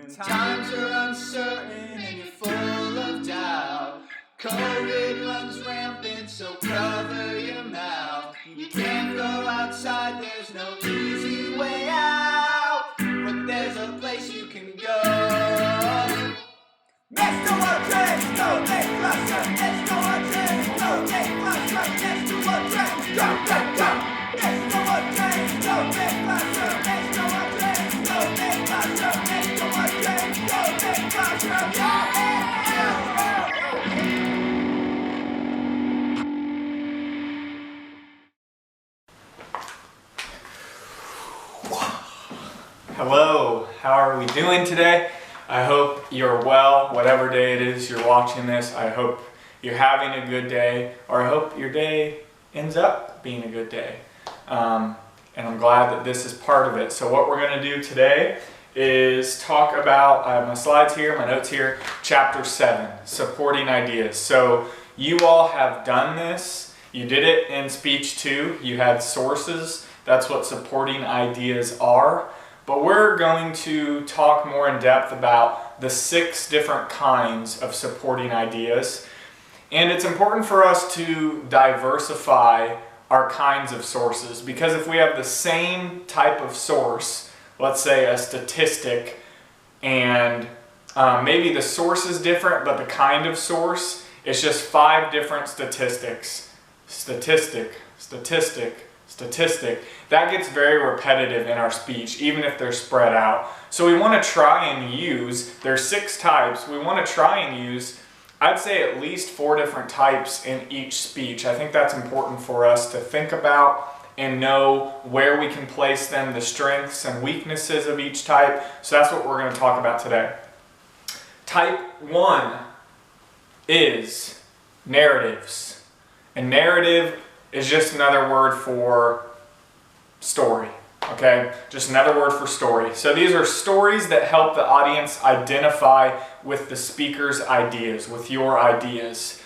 When times are uncertain and you're full of doubt, COVID runs rampant, so cover your mouth. You can't go outside, there's no easy way out, but there's a place you can go. Next to a train, no take cluster. Next to a train, no take cluster. Next to a train, go, go, go. Next to a train, no take cluster. Next to a train, no take cluster. Next to a train, no take cluster. Yeah. Hello, how are we doing today? I hope you're well, whatever day it is you're watching this. I hope you're having a good day, or I hope your day ends up being a good day. And I'm glad that this is part of it. So what we're going to do today is talk about, I have my slides here, my notes here, chapter 7, supporting ideas. So you all have done this. You did it in speech 2. You had sources. That's what supporting ideas are. But we're going to talk more in depth about the 6 different kinds of supporting ideas. And it's important for us to diversify our kinds of sources, because if we have the same type of source, let's say a statistic, and maybe the source is different, but the kind of source is just 5 different statistics. Statistic, that gets very repetitive in our speech, even if they're spread out. So we want to try and use, there's 6 types, we want to try and use, I'd say at least 4 different types in each speech. I think that's important for us to think about and know where we can place them, the strengths and weaknesses of each type. So that's what we're going to talk about today. Type 1 is narratives. And narrative is just another word for story, okay? Just another word for story. So these are stories that help the audience identify with the speaker's ideas, with your ideas.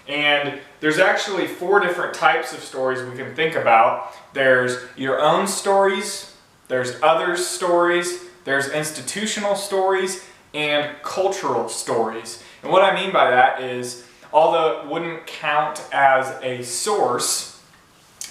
And there's actually 4 different types of stories we can think about. There's your own stories, there's others' stories, there's institutional stories, and cultural stories. And what I mean by that is, although it wouldn't count as a source,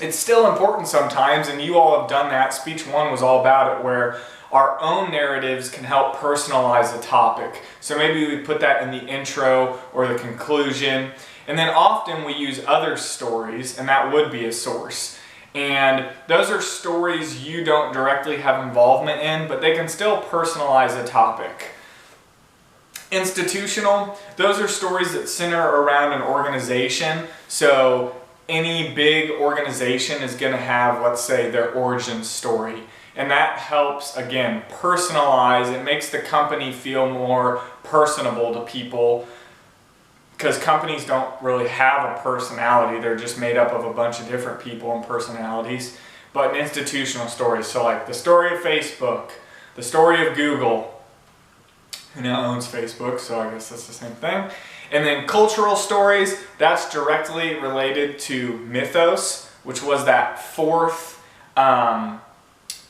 it's still important sometimes, and you all have done that. Speech 1 was all about it, where our own narratives can help personalize a topic. So maybe we put that in the intro or the conclusion. And then often we use other stories, and that would be a source. And those are stories you don't directly have involvement in, but they can still personalize a topic. Institutional, those are stories that center around an organization. So any big organization is going to have, let's say, their origin story. And that helps, again, personalize. It makes the company feel more personable to people, because companies don't really have a personality. They're just made up of a bunch of different people and personalities. But an institutional story, so like the story of Facebook, the story of Google, who now owns Facebook, so I guess that's the same thing. And then cultural stories, that's directly related to mythos, which was that 4th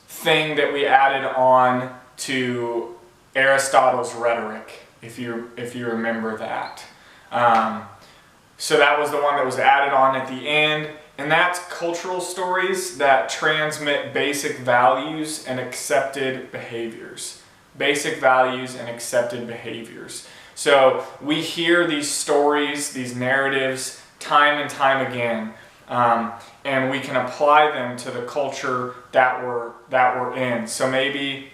thing that we added on to Aristotle's rhetoric, if you remember that. So that was the one that was added on at the end, and that's cultural stories that transmit basic values and accepted behaviors. Basic values and accepted behaviors. So we hear these stories, these narratives, time and time again, and we can apply them to the culture that we're in. So maybe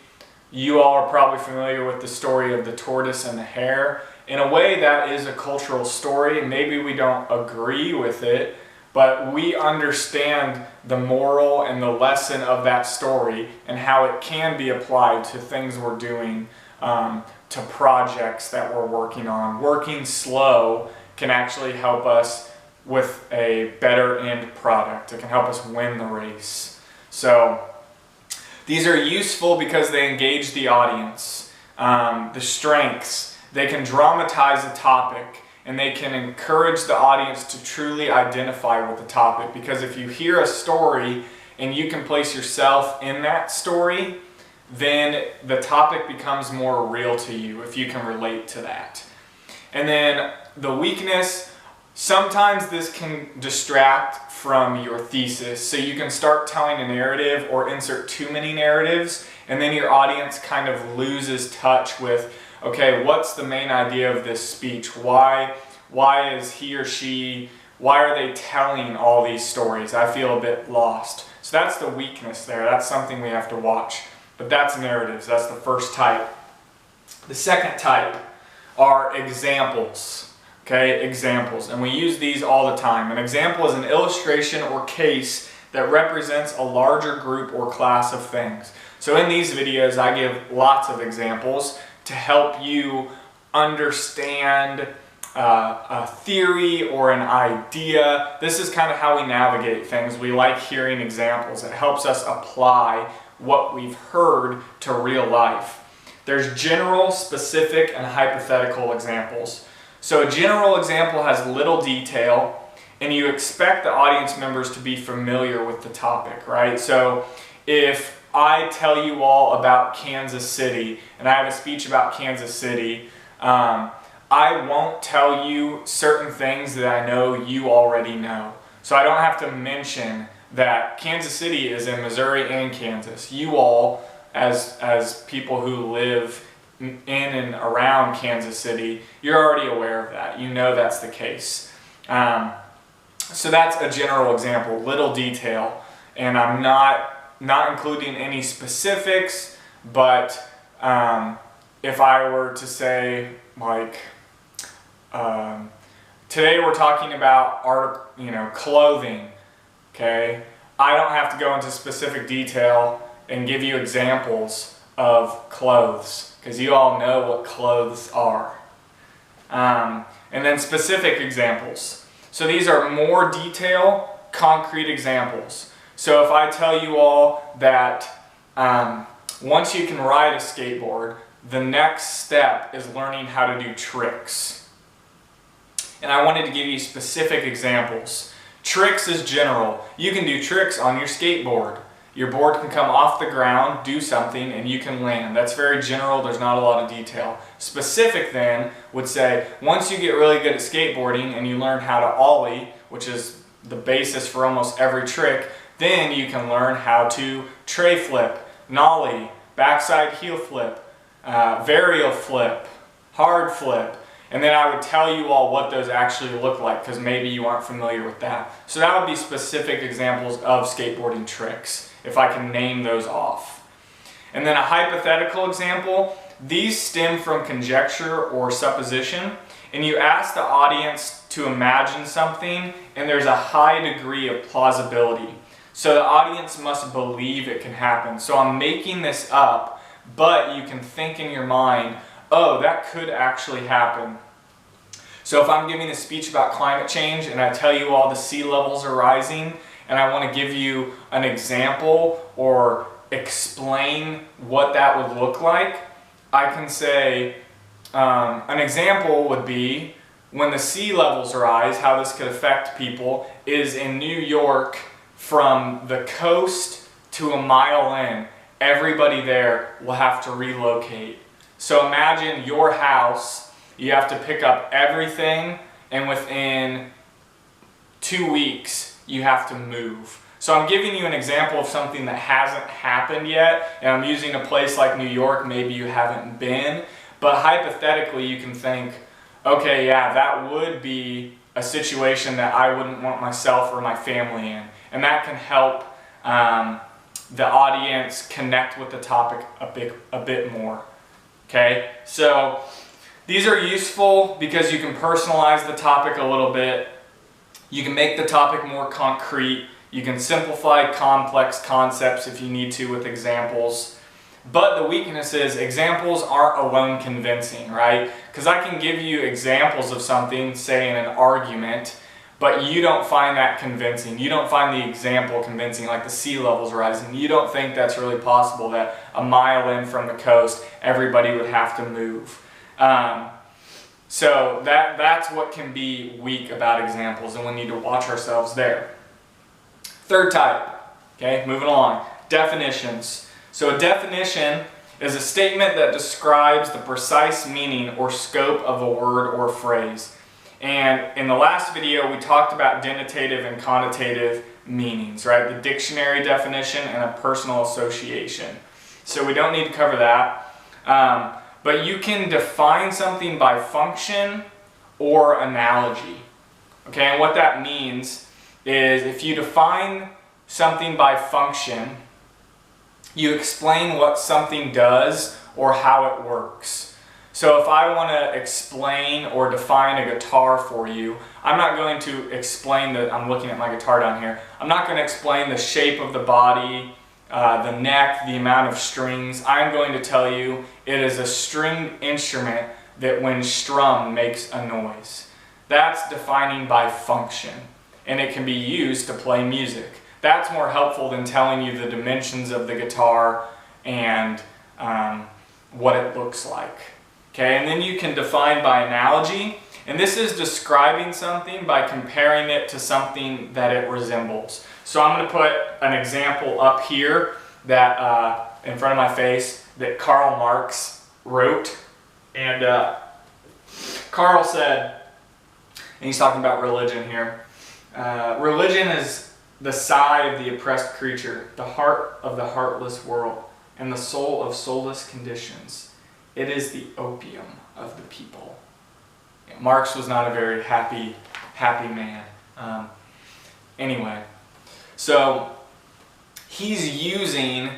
you all are probably familiar with the story of the tortoise and the hare. In a way, that is a cultural story, and maybe we don't agree with it, but we understand the moral and the lesson of that story and how it can be applied to things we're doing, to projects that we're working on. Working slow can actually help us with a better end product. It can help us win the race. So these are useful because they engage the audience. The strengths, they can dramatize a topic, and they can encourage the audience to truly identify with the topic. Because if you hear a story and you can place yourself in that story, then the topic becomes more real to you if you can relate to that. And then the weakness, sometimes this can distract from your thesis. So you can start telling a narrative or insert too many narratives, and then your audience kind of loses touch with, okay, what's the main idea of this speech? Why is he or she, why are they telling all these stories? I feel a bit lost. So that's the weakness there. That's something we have to watch. But that's narratives. That's the first type. The second type are examples. Okay, examples. And we use these all the time. An example is an illustration or case that represents a larger group or class of things. So in these videos, I give lots of examples to help you understand a theory or an idea. This is kind of how we navigate things. We like hearing examples. It helps us apply what we've heard to real life. There's general, specific, and hypothetical examples. So a general example has little detail, and you expect the audience members to be familiar with the topic, right? So if I tell you all about Kansas City, and I have a speech about Kansas City, I won't tell you certain things that I know you already know. So I don't have to mention that Kansas City is in Missouri and Kansas. You all, as people who live in and around Kansas City, you're already aware of that. You know that's the case. So that's a general example, little detail, and I'm not including any specifics, but if I were to say, like, today we're talking about clothing, okay? I don't have to go into specific detail and give you examples of clothes, because you all know what clothes are. And then specific examples. So these are more detail, concrete examples. So if I tell you all that once you can ride a skateboard, the next step is learning how to do tricks. And I wanted to give you specific examples. Tricks is general. You can do tricks on your skateboard. Your board can come off the ground, do something, and you can land. That's very general. There's not a lot of detail. Specific then would say, once you get really good at skateboarding and you learn how to ollie, which is the basis for almost every trick, then you can learn how to tray flip, nollie, backside heel flip, varial flip, hard flip. And then I would tell you all what those actually look like, because maybe you aren't familiar with that. So that would be specific examples of skateboarding tricks, if I can name those off. And then a hypothetical example, these stem from conjecture or supposition, and you ask the audience to imagine something, and there's a high degree of plausibility. So the audience must believe it can happen. So I'm making this up, but you can think in your mind, oh, that could actually happen. So if I'm giving a speech about climate change and I tell you all the sea levels are rising, and I want to give you an example or explain what that would look like, I can say an example would be when the sea levels rise, how this could affect people is in New York, from the coast to a mile in, everybody there will have to relocate. So imagine your house, you have to pick up everything, and within 2 weeks you have to move. So I'm giving you an example of something that hasn't happened yet, and I'm using a place like New York, maybe you haven't been, but hypothetically you can think, okay, yeah, that would be a situation that I wouldn't want myself or my family in. And that can help the audience connect with the topic a bit more. Okay, so these are useful because you can personalize the topic a little bit. You can make the topic more concrete. You can simplify complex concepts if you need to with examples. But the weakness is examples aren't alone convincing, right? Because I can give you examples of something, say in an argument, but you don't find that convincing. You don't find the example convincing, like the sea levels rising. You don't think that's really possible, that a mile in from the coast, everybody would have to move. So that's what can be weak about examples, and we need to watch ourselves there. Third type, okay, moving along, definitions. So a definition is a statement that describes the precise meaning or scope of a word or phrase. And in the last video, we talked about denotative and connotative meanings, right? The dictionary definition and a personal association. So we don't need to cover that. But you can define something by function or analogy. Okay, and what that means is if you define something by function, you explain what something does or how it works. So if I want to explain or define a guitar for you, I'm not going to explain that, I'm looking at my guitar down here, I'm not going to explain the shape of the body, the neck, the amount of strings. I'm going to tell you it is a stringed instrument that when strummed makes a noise. That's defining by function, and it can be used to play music. That's more helpful than telling you the dimensions of the guitar and what it looks like. Okay, and then you can define by analogy, and this is describing something by comparing it to something that it resembles. So I'm going to put an example up here that in front of my face that Karl Marx wrote, and Karl said, and he's talking about religion here, religion is the sigh of the oppressed creature, the heart of the heartless world, and the soul of soulless conditions. It is the opium of the people. Marx was not a very happy man. Anyway, so he's using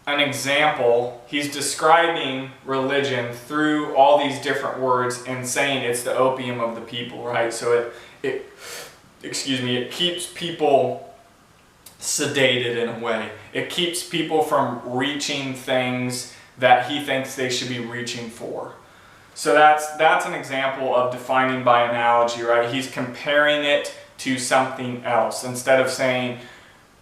an example. He's describing religion through all these different words and saying it's the opium of the people, right? So it keeps people sedated in a way. It keeps people from reaching things that he thinks they should be reaching for. So that's an example of defining by analogy, right? He's comparing it to something else. Instead of saying,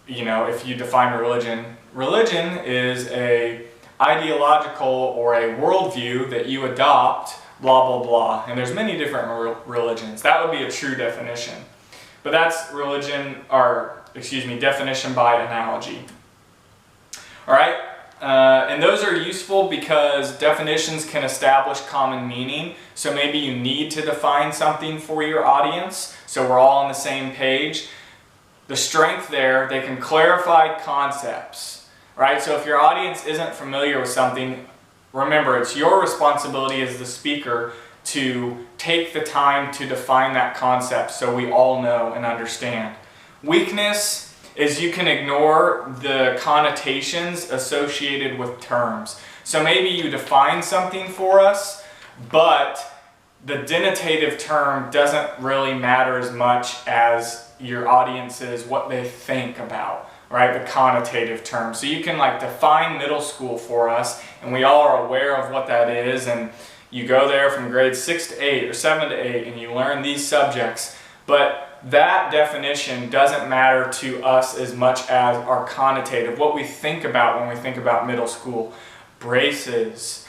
you know, if you define religion, religion is a ideological or a worldview that you adopt, blah, blah, blah. And there's many different religions. That would be a true definition. But that's definition by analogy. All right? And those are useful because definitions can establish common meaning. So maybe you need to define something for your audience so we're all on the same page. The strength there, they can clarify concepts, right? So if your audience isn't familiar with something, remember it's your responsibility as the speaker to take the time to define that concept so we all know and understand. Weakness is you can ignore the connotations associated with terms. So maybe you define something for us, but the denotative term doesn't really matter as much as your audience's, what they think about, right? The connotative term. So you can like define middle school for us, and we all are aware of what that is, and you go there from grades 6 to 8 or 7 to 8, and you learn these subjects, but that definition doesn't matter to us as much as our connotative, what we think about when we think about middle school. Braces,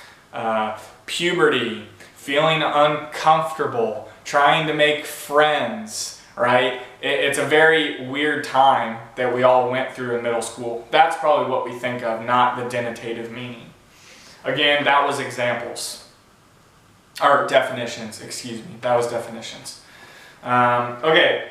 puberty, feeling uncomfortable, trying to make friends, right? It's a very weird time that we all went through in middle school. That's probably what we think of, not the denotative meaning. Again, that was examples. Or definitions, excuse me. That was definitions. Okay,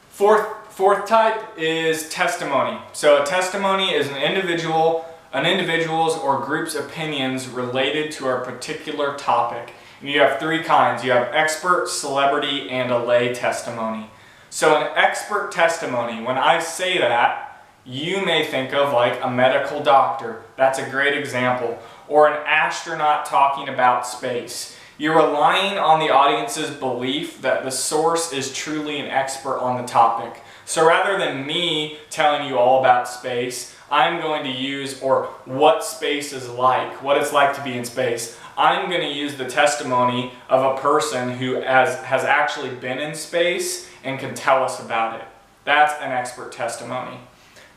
fourth type is testimony. So a testimony is an individual's or group's opinions related to a particular topic. And you have three kinds. You have expert, celebrity, and a lay testimony. So an expert testimony, when I say that, you may think of like a medical doctor. That's a great example. Or an astronaut talking about space. You're relying on the audience's belief that the source is truly an expert on the topic. So rather than me telling you all about space, I'm going to use, or what space is like, what it's like to be in space. I'm going to use the testimony of a person who has actually been in space and can tell us about it. That's an expert testimony.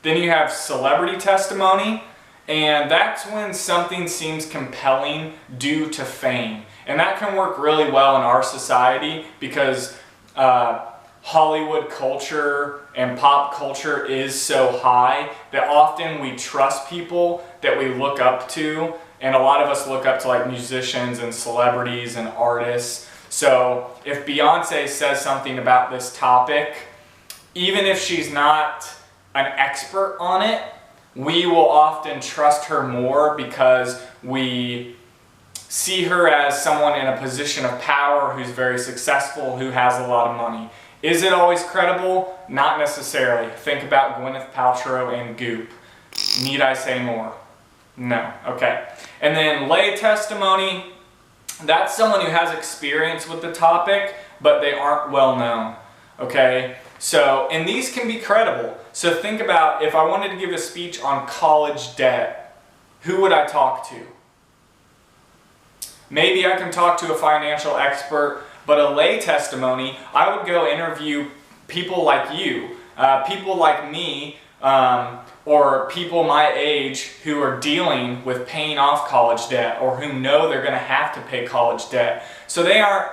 Then you have celebrity testimony, and that's when something seems compelling due to fame. And that can work really well in our society because Hollywood culture and pop culture is so high that often we trust people that we look up to, and a lot of us look up to like musicians and celebrities and artists. So if Beyonce says something about this topic, even if she's not an expert on it, we will often trust her more because we see her as someone in a position of power who's very successful, who has a lot of money. Is it always credible? Not necessarily. Think about Gwyneth Paltrow and Goop. Need I say more? No. Okay. And then lay testimony, that's someone who has experience with the topic, but they aren't well known. Okay? So, and these can be credible. So think about if I wanted to give a speech on college debt, who would I talk to? Maybe I can talk to a financial expert, but a lay testimony, I would go interview people like you, people like me, or people my age who are dealing with paying off college debt or who know they're going to have to pay college debt. So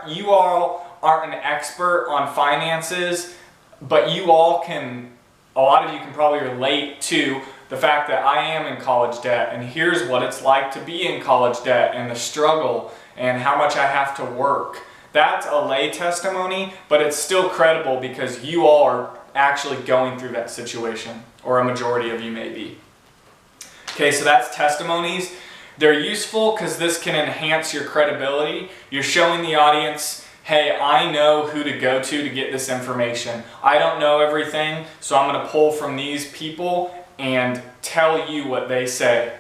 you all aren't an expert on finances, but you all can, a lot of you can probably relate to the fact that I am in college debt, and here's what it's like to be in college debt and the struggle and how much I have to work. That's a lay testimony, but it's still credible because you all are actually going through that situation, or a majority of you may be. Okay, so that's testimonies. They're useful because this can enhance your credibility. You're showing the audience, hey, I know who to go to get this information. I don't know everything, so I'm going to pull from these people and tell you what they say.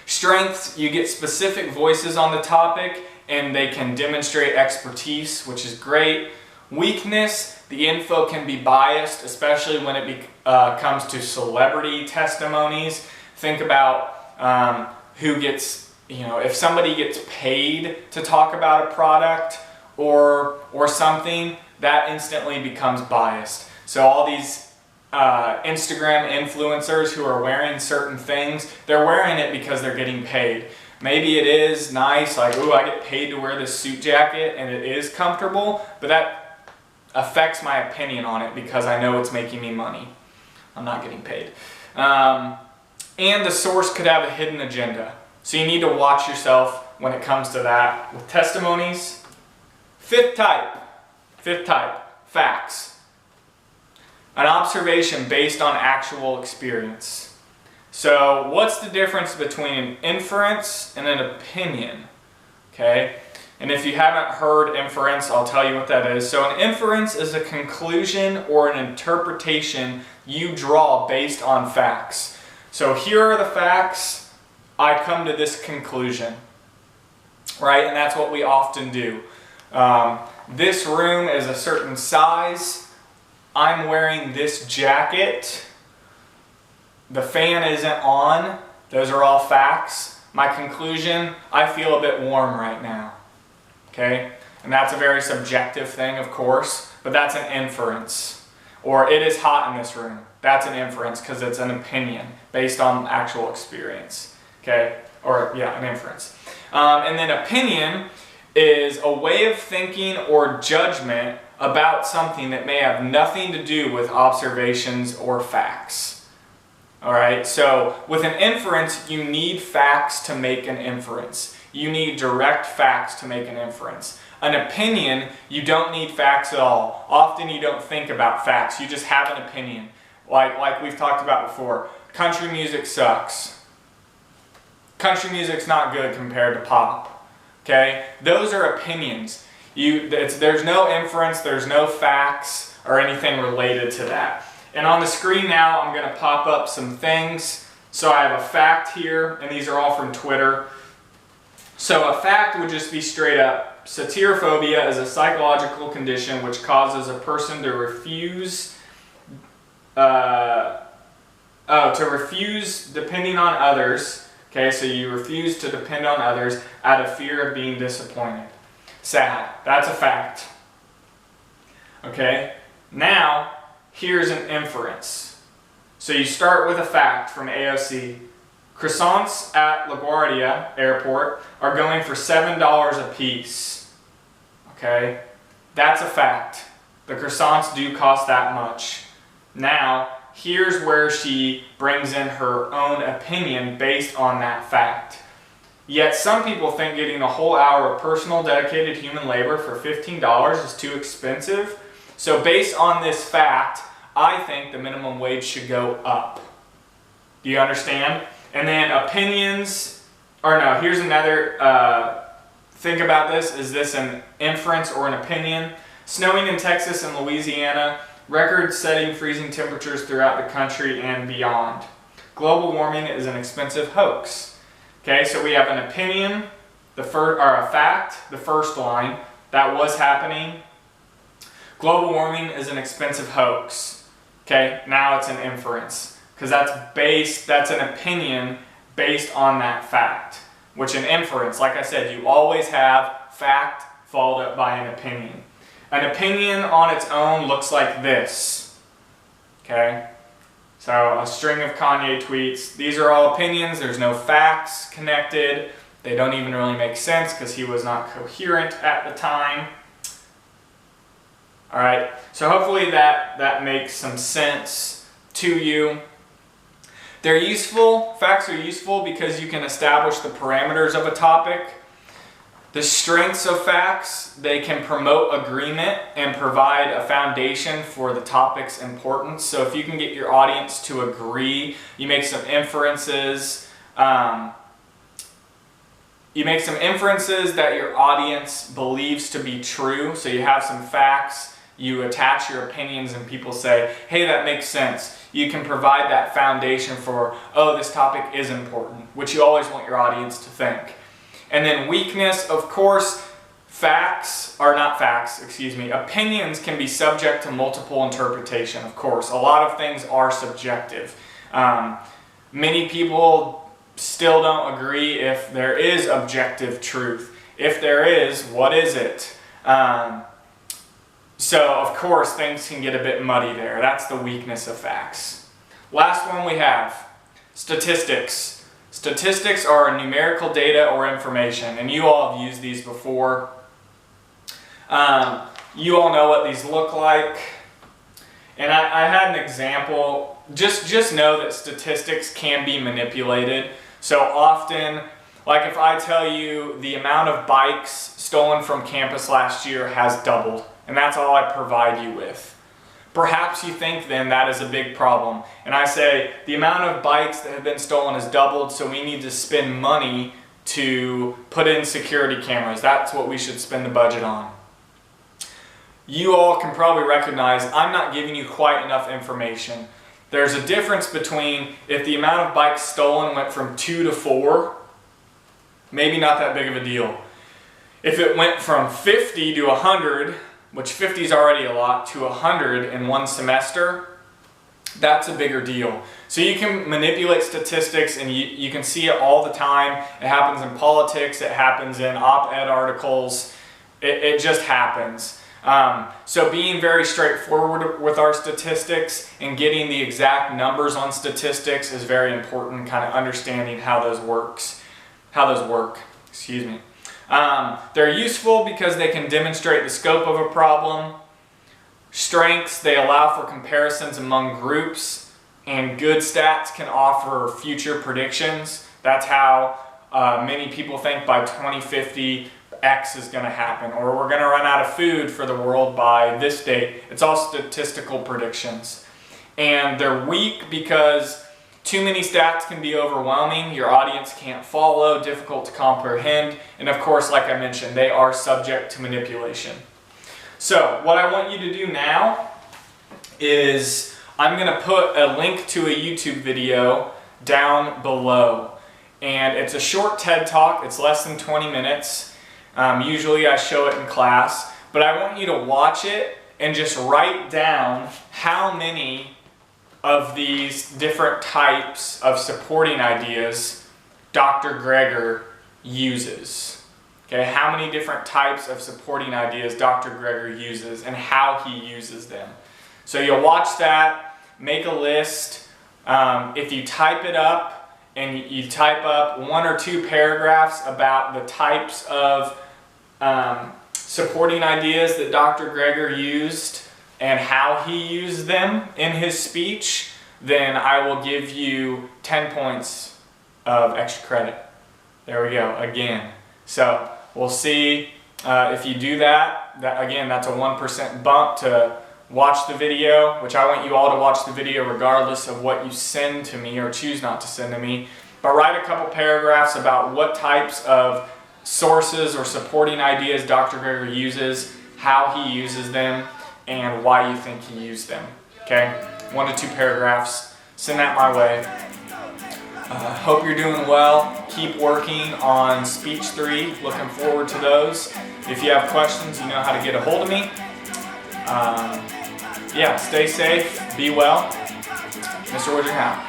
Strengths, you get specific voices on the topic and they can demonstrate expertise, which is great. Weakness, the info can be biased, especially when it comes to celebrity testimonies. Think about who gets, if somebody gets paid to talk about a product or something, that instantly becomes biased. So all these Instagram influencers who are wearing certain things, they're wearing it because they're getting paid. Maybe it is nice, like, ooh, I get paid to wear this suit jacket and it is comfortable, but that affects my opinion on it because I know it's making me money. I'm not getting paid. And the source could have a hidden agenda. So you need to watch yourself when it comes to that. With testimonies, fifth type, facts. An observation based on actual experience. So what's the difference between an inference and an opinion? Okay, and if you haven't heard inference, I'll tell you what that is. So an inference is a conclusion or an interpretation you draw based on facts. So here are the facts, I come to this conclusion, right? And that's what we often do. This room is a certain size. I'm wearing this jacket. The fan isn't on. Those are all facts. My conclusion, I feel a bit warm right now. Okay? And that's a very subjective thing, of course, but that's an inference. Or it is hot in this room. That's an inference because it's an opinion based on actual experience. Okay? Or, yeah, an inference. And then opinion is a way of thinking or judgment about something that may have nothing to do with observations or facts. Alright, so with an inference, you need facts to make an inference. You need direct facts to make an inference. An opinion, you don't need facts at all. Often you don't think about facts, you just have an opinion. Like we've talked about before, country music sucks. Country music's not good compared to pop. Okay? Those are opinions. There's no inference, there's no facts or anything related to that. And on the screen now, I'm going to pop up some things. So I have a fact here, and these are all from Twitter. So a fact would just be straight up, soterophobia is a psychological condition which causes a person to refuse depending on others. Okay, so you refuse to depend on others out of fear of being disappointed. Sad. That's a fact. Okay, now here's an inference. So you start with a fact from AOC. Croissants at LaGuardia Airport are going for $7 a piece. Okay, that's a fact. The croissants do cost that much. Now, here's where she brings in her own opinion based on that fact. Yet some people think getting a whole hour of personal dedicated human labor for $15 is too expensive. So based on this fact, I think the minimum wage should go up. Do you understand? And then opinions, or no, here's another, think about this. Is this an inference or an opinion? Snowing in Texas and Louisiana, record-setting freezing temperatures throughout the country and beyond. Global warming is an expensive hoax. Okay, so we have an opinion, a fact, the first line, that was happening. Global warming is an expensive hoax. Okay, now it's an inference, because that's an opinion based on that fact, which an inference, like I said, you always have fact followed up by an opinion. An opinion on its own looks like this. Okay? So a string of Kanye tweets. These are all opinions. There's no facts connected. They don't even really make sense because he was not coherent at the time. All right. So hopefully that makes some sense to you. They're useful. Facts are useful because you can establish the parameters of a topic. The strengths of facts, they can promote agreement and provide a foundation for the topic's importance. So if you can get your audience to agree, you make some inferences. You make some inferences that your audience believes to be true. So you have some facts, you attach your opinions, and people say, hey, that makes sense. You can provide that foundation for, oh, this topic is important, which you always want your audience to think. And then weakness, of course, opinions can be subject to multiple interpretation, of course. A lot of things are subjective. Many people still don't agree if there is objective truth. If there is, what is it? So, of course, things can get a bit muddy there. That's the weakness of facts. Last one we have, statistics. Statistics are numerical data or information, and you all have used these before. You all know what these look like. And I had an example. Just know that statistics can be manipulated. So often, like if I tell you the amount of bikes stolen from campus last year has doubled, and that's all I provide you with. Perhaps you think then that is a big problem. And I say the amount of bikes that have been stolen has doubled, so we need to spend money to put in security cameras. That's what we should spend the budget on. You all can probably recognize I'm not giving you quite enough information. There's a difference between if the amount of bikes stolen went from 2 to 4, maybe not that big of a deal. If it went from 50 to 100, which 50 is already a lot, to 100 in one semester, that's a bigger deal. So you can manipulate statistics, and you can see it all the time. It happens in politics, it happens in op-ed articles, it just happens. So being very straightforward with our statistics and getting the exact numbers on statistics is very important, kind of understanding how those work. Excuse me. They're useful because they can demonstrate the scope of a problem. Strengths, they allow for comparisons among groups, and good stats can offer future predictions. That's how many people think by 2050 X is going to happen, or we're going to run out of food for the world by this date. It's all statistical predictions. And they're weak because too many stats can be overwhelming, your audience can't follow, difficult to comprehend, and of course, like I mentioned, they are subject to manipulation. So, what I want you to do now is I'm going to put a link to a YouTube video down below. And it's a short TED Talk, it's less than 20 minutes. Usually I show it in class, but I want you to watch it and just write down how many of these different types of supporting ideas Dr. Greger uses. Okay, how many different types of supporting ideas Dr. Greger uses and how he uses them. So you'll watch that, make a list. If you type it up and you type up 1 or 2 paragraphs about the types of supporting ideas that Dr. Greger used, and how he used them in his speech, then I will give you 10 points of extra credit. There we go, again. So we'll see if you do that. Again, that's a 1% bump to watch the video, which I want you all to watch the video regardless of what you send to me or choose not to send to me. But write a couple paragraphs about what types of sources or supporting ideas Dr. Greger uses, how he uses them, and why you think he used them. Okay? 1 to 2 paragraphs. Send that my way. Hope you're doing well. Keep working on Speech 3. Looking forward to those. If you have questions, you know how to get a hold of me. Yeah, stay safe. Be well. Mr. Woodring out.